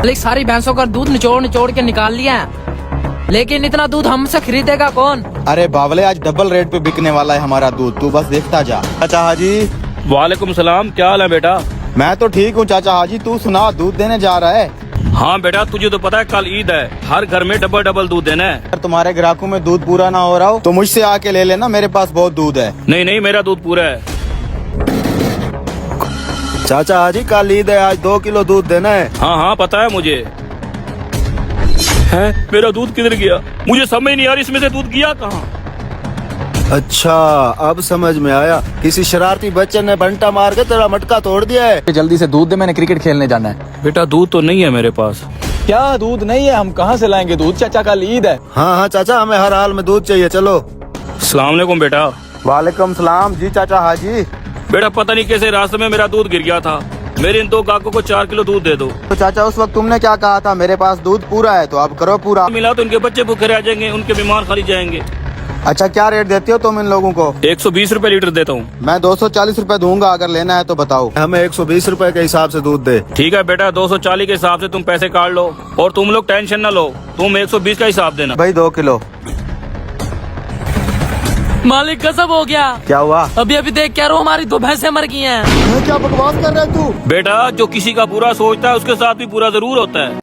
मालिक सारी भैंसों का दूध निचोड़ निचोड़ के निकाल लिया है, लेकिन इतना दूध हमसे खरीदेगा कौन? अरे बावले, आज डबल रेट पे बिकने वाला है हमारा दूध, तू बस देखता जा। चाचा हाजी। वालेकुम सलाम, क्या हाल है बेटा? मैं तो ठीक हूँ चाचा हाजी, तू सुना, दूध देने जा रहा है? हाँ बेटा, तुझे तो पता है कल ईद है, हर घर में डबल डबल दूध देना है। अगर तुम्हारे ग्राहकों में दूध पूरा ना हो रहा हो तो मुझसे आके ले लेना, मेरे पास बहुत दूध है। नहीं नहीं, मेरा दूध पूरा है। चाचा हाजी कल ईद है, आज 2 किलो दूध देना है। हाँ हाँ पता है मुझे। है मेरा दूध किधर गया? मुझे समझ नहीं आ रही, इसमें से दूध गया कहाँ? अच्छा अब समझ में आया, किसी शरारती बच्चे ने बंटा मार के तेरा मटका तोड़ दिया है। जल्दी से दूध दे, मैंने क्रिकेट खेलने जाना है। बेटा दूध तो नहीं है मेरे पास। क्या दूध नहीं है? हम कहाँ से लाएंगे दूध? चाचा कल ईद है। हाँ हाँ चाचा, हमें हर हाल में दूध चाहिए, चलो। अस्सलाम वालेकुम बेटा। वालेकुम सलाम जी चाचा हाजी। बेटा पता नहीं कैसे रास्ते में मेरा दूध गिर गया था, मेरे इन 2 ग्राहकों को 4 किलो दूध दे दो। तो चाचा उस वक्त तुमने क्या कहा था, मेरे पास दूध पूरा है, तो अब करो पूरा। मिला तो उनके बच्चे भूखे रह जाएंगे, उनके बीमार खाली जाएंगे। अच्छा क्या रेट देते हो तुम इन लोगों को? 120 रुपए लीटर देता हूँ। मैं 240 रुपए दूंगा, अगर लेना है तो बताओ। हमें 120 रुपए के हिसाब से दूध दे। ठीक है बेटा, 240 के हिसाब से तुम पैसे काट लो, और तुम लोग टेंशन न लो, तुम 120 का हिसाब देना। भाई 2 किलो। मालिक गजब हो गया। क्या हुआ? अभी अभी देख क्या रो, हमारी 2 भैंसें मर गई हैं। क्या बकवास कर रहा है तू? बेटा जो किसी का बुरा सोचता है उसके साथ भी बुरा जरूर होता है।